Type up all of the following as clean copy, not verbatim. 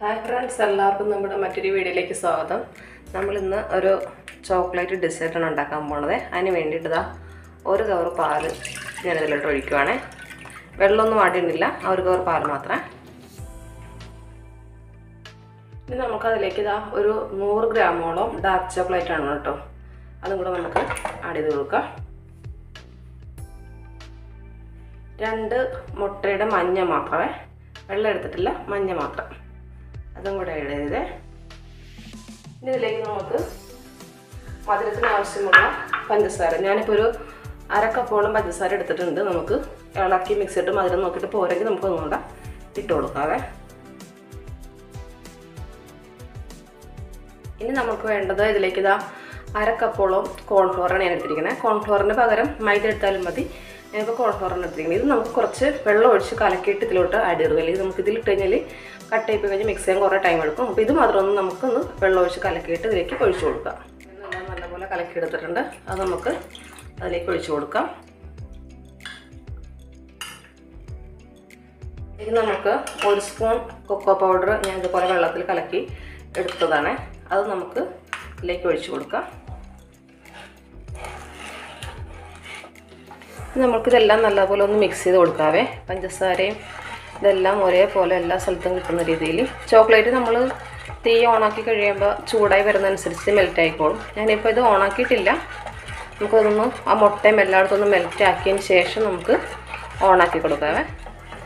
Hi friends, എല്ലാവർക്കും നമ്മുടെ മറ്റൊരു വീഡിയോയിലേക്ക് സ്വാഗതം. നമ്മളിന്ന് ഒരു ചോക്ലേറ്റ് ഡെസേർട്ടാണ് ഉണ്ടാക്കാൻ പോണത്. അതിന് വേണ്ടിയിട്ട് ഒരു കവർ പാല് ഞാനിതിലോട്ട് ഒഴിക്കുവാണേ. വെള്ളമൊന്നും ആടിയുന്നില്ല, ഒരു കവർ പാൽ മാത്രമേ. ഇനി നമുക്കതിലേക്ക് ഒരു 100 ഗ്രാമോളം ഡാർക്ക് ചോക്ലേറ്റ് ആണ് കേട്ടോ. അതും കൂടെ നമുക്ക് ആഡ് ചെയ്ത് കൊടുക്കാം. 2 മുട്ടയുടെ മഞ്ഞ മാത്രമേ, വെള്ളം എടുത്തിട്ടില്ല, മഞ്ഞ മാത്രം. അതും കൂടെ ആഡ് ചെയ്ത് ഇനി ഇതിലേക്ക് നമുക്ക് മധുരത്തിന് ആവശ്യമുള്ള പഞ്ചസാര, ഞാനിപ്പോൾ ഒരു 1/2 കപ്പോളം പഞ്ചസാര എടുത്തിട്ടുണ്ട്. നമുക്ക് ഇളക്കി മിക്സ് ചെയ്തിട്ട് മധുരം നോക്കിയിട്ട് പോരെങ്കിൽ നമുക്ക് ഒന്നുകൂടെ ഇട്ട് കൊടുക്കാവേ. ഇനി നമുക്ക് വേണ്ടത് ഇതിലേക്ക് 1/2 കപ്പോളം കോൺഫ്ലോറാണ് ഞാൻ എടുത്തിരിക്കുന്നത്. കോൺഫ്ലോറിന് പകരം മൈദ എടുത്താലും മതി. ഞാനിപ്പോൾ കോൺഫ്ലോറാണ് എടുത്തിരിക്കുന്നത്. ഇത് നമുക്ക് കുറച്ച് വെള്ളം ഒഴിച്ച് കലക്കിയിട്ട് ഇതിലോട്ട് ആഡ് ചെയ്തു. അല്ലെങ്കിൽ നമുക്ക് ഇതിലിട്ട് കഴിഞ്ഞാൽ കട്ടയിപ്പ് കഴിഞ്ഞ് മിക്സ് ചെയ്യാൻ കുറേ ടൈം എടുക്കും. അപ്പോൾ ഇത് മാത്രമൊന്നും നമുക്കൊന്ന് വെള്ളം ഒഴിച്ച് കലക്കിയിട്ട് ഇതിലേക്ക് ഒഴിച്ചു കൊടുക്കാം. എല്ലാം നല്ലപോലെ കലക്കി എടുത്തിട്ടുണ്ട്. അത് നമുക്ക് അതിലേക്ക് ഒഴിച്ചു കൊടുക്കാം. ഇത് നമുക്ക് 1 സ്പൂൺ കൊക്കോ പൗഡർ ഞാൻ ഇതുപോലെ വെള്ളത്തിൽ കലക്കി എടുത്തതാണ്. അത് നമുക്ക് ഇതിലേക്ക് ഒഴിച്ചു കൊടുക്കാം. നമുക്കിതെല്ലാം നല്ലപോലെ ഒന്ന് മിക്സ് ചെയ്ത് കൊടുക്കാവേ. പഞ്ചസാരയും ഇതെല്ലാം ഒരേപോലെ എല്ലാ സ്ഥലത്തും കിട്ടുന്ന രീതിയിൽ. ചോക്ലേറ്റ് നമ്മൾ തീ ഓണാക്കി കഴിയുമ്പോൾ ചൂടായി വരുന്നതനുസരിച്ച് മെൽറ്റ് ആയിക്കോളും. ഞാനിപ്പോൾ ഇത് ഓണാക്കിയിട്ടില്ല. നമുക്കതൊന്ന് ആ മുട്ടയും എല്ലായിടത്തും ഒന്ന് മെൽറ്റ് ആക്കിയതിന് ശേഷം നമുക്ക് ഓണാക്കി കൊടുക്കാവേ.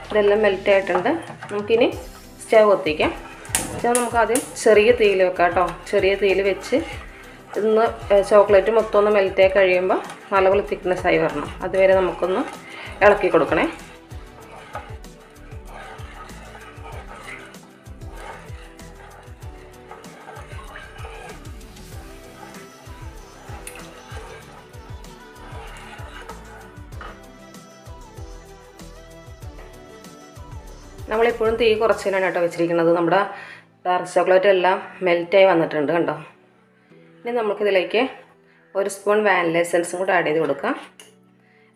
ഇതെല്ലാം മെൽറ്റ് ആയിട്ടുണ്ട്. നമുക്കിനി സ്റ്റവ് കത്തിക്കാം. സ്റ്റവ് നമുക്ക് ആദ്യം ചെറിയ തീയിൽ വെക്കാം കേട്ടോ. ചെറിയ തീയിൽ വെച്ച് ഇന്ന് ചോക്ലേറ്റ് മൊത്തം ഒന്ന് മെൽറ്റായി കഴിയുമ്പോൾ നല്ലപോലെ തിക്നെസ് ആയി വരണം. അതുവരെ നമുക്കൊന്ന് ഇളക്കി കൊടുക്കണേ. നമ്മളിപ്പോഴും തീ കുറച്ചിലാണ് കേട്ടോ വെച്ചിരിക്കുന്നത്. നമ്മുടെ ഡാർക്ക് ചോക്ലേറ്റ് എല്ലാം മെൽറ്റായി വന്നിട്ടുണ്ട് കണ്ടോ. ഇനി നമുക്കിതിലേക്ക് 1 സ്പൂൺ വാനില എസൻസും കൂടെ ആഡ് ചെയ്ത് കൊടുക്കാം.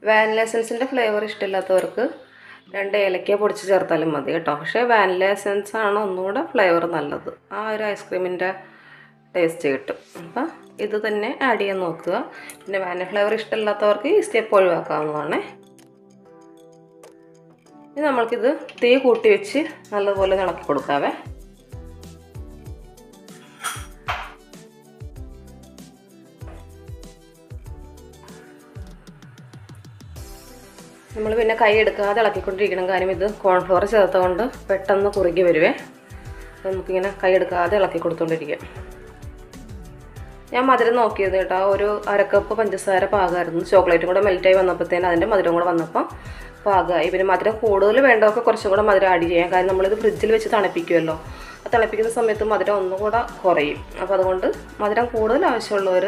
വാനില എസൻസിൻ്റെ ഫ്ലേവർ ഇഷ്ടമില്ലാത്തവർക്ക് 2 ഏലക്ക പൊടിച്ച് ചേർത്താലും മതി കേട്ടോ. പക്ഷേ വാനില എസൻസ് ആണ് ഒന്നുകൂടെ ഫ്ലേവർ നല്ലത്. ആ ഒരു ഐസ്ക്രീമിൻ്റെ ടേസ്റ്റ് കിട്ടും. അപ്പം ഇത് തന്നെ ആഡ് ചെയ്യാൻ നോക്കുക. പിന്നെ വാനില ഫ്ലേവർ ഇഷ്ടമില്ലാത്തവർക്ക് ഈ സ്റ്റെപ്പ് ഒഴിവാക്കാവുന്നതാണ്. ഇനി നമ്മൾക്കിത് തീ കൂട്ടി വെച്ച് നല്ലപോലെ ഇളക്കി കൊടുക്കാവേ. നമ്മൾ പിന്നെ കൈ എടുക്കാതെ ഇളക്കിക്കൊണ്ടിരിക്കണം. കാര്യം ഇത് കോൺഫ്ലോർ ചേർത്തുകൊണ്ട് പെട്ടെന്ന് കുറുകി വരുവേ. നമുക്കിങ്ങനെ കൈ എടുക്കാതെ ഇളക്കി കൊടുത്തുകൊണ്ടിരിക്കാം. ഞാൻ മധുരം നോക്കിയത് കേട്ടോ. ഒരു 1/2 കപ്പ് പഞ്ചസാര പാകമായിരുന്നു. ചോക്ലേറ്റും കൂടെ മെൽറ്റായി വന്നപ്പോഴത്തേന് അതിൻ്റെ മധുരം കൂടെ വന്നപ്പോൾ പാകമായി. പിന്നെ മധുരം കൂടുതൽ വേണ്ടവർക്ക് കുറച്ചും കൂടെ മധുരം ആഡ് ചെയ്യാം. കാരണം നമ്മളിത് ഫ്രിഡ്ജിൽ വെച്ച് തണുപ്പിക്കുമല്ലോ. ആ തണുപ്പിക്കുന്ന സമയത്ത് മധുരം ഒന്നും കൂടെ കുറയും. അപ്പോൾ അതുകൊണ്ട് മധുരം കൂടുതൽ ആവശ്യമുള്ളവർ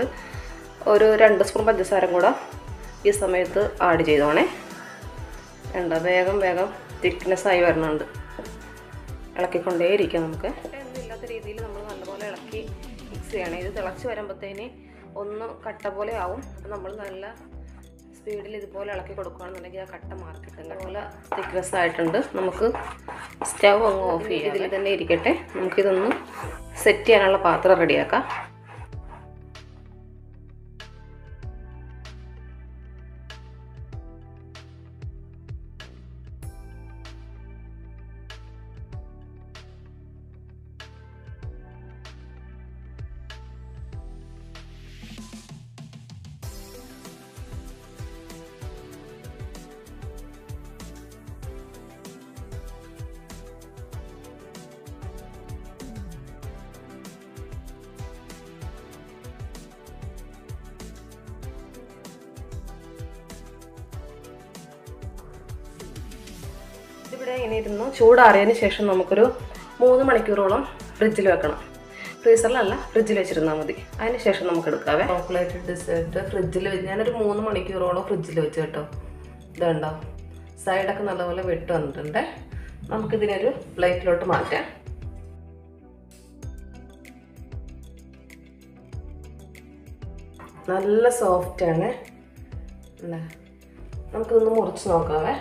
ഒരു 2 സ്പൂൺ പഞ്ചസാര കൂടെ ഈ സമയത്ത് ആഡ് ചെയ്തോണേ. വേഗം തിക്നെസ് ആയി വരുന്നുണ്ട്. ഇളക്കിക്കൊണ്ടേയിരിക്കാം. നമുക്ക് എന്നില്ലാത്ത രീതിയിൽ നമ്മൾ നല്ലപോലെ ഇളക്കി മിക്സ് ചെയ്യണം. ഇത് തിളച്ച് വരുമ്പോഴത്തേന് ഒന്ന് കട്ട പോലെ ആവും. അപ്പോൾ നമ്മൾ നല്ല സ്പീഡിൽ ഇതുപോലെ ഇളക്കി കൊടുക്കുകയാണെന്നുണ്ടെങ്കിൽ ആ കട്ട മാർക്കിട്ടും. അതുപോലെ തിക്നെസ് ആയിട്ടുണ്ട്. നമുക്ക് സ്റ്റവ് അങ്ങ് ഓഫ് ചെയ്യാം. ഇതിൽ തന്നെ ഇരിക്കട്ടെ. നമുക്കിതൊന്ന് സെറ്റ് ചെയ്യാനുള്ള പാത്രം റെഡിയാക്കാം. ഇവിടെ ഇങ്ങനെ ഇരുന്ന് ചൂടാറിയതിന് ശേഷം നമുക്കൊരു 3 മണിക്കൂറോളം ഫ്രിഡ്ജിൽ വെക്കണം. ഫ്രീസറിലല്ല, ഫ്രിഡ്ജിൽ വെച്ചിരുന്നാൽ മതി. അതിന് ശേഷം നമുക്ക് എടുക്കാവേ. ചോക്ലേറ്റ് ഡെസേർട്ട് ഫ്രിഡ്ജിൽ വെച്ച് ഞാനൊരു 3 മണിക്കൂറോളം ഫ്രിഡ്ജിൽ വെച്ച് കേട്ടോ. ഇതുണ്ടോ, സൈഡൊക്കെ നല്ലപോലെ വെട്ട് വന്നിട്ടുണ്ട്. നമുക്കിതിനൊരു പ്ലേറ്റിലോട്ട് മാറ്റാം. നല്ല സോഫ്റ്റാണ്. നമുക്കിതൊന്ന് മുറിച്ച് നോക്കാവേ.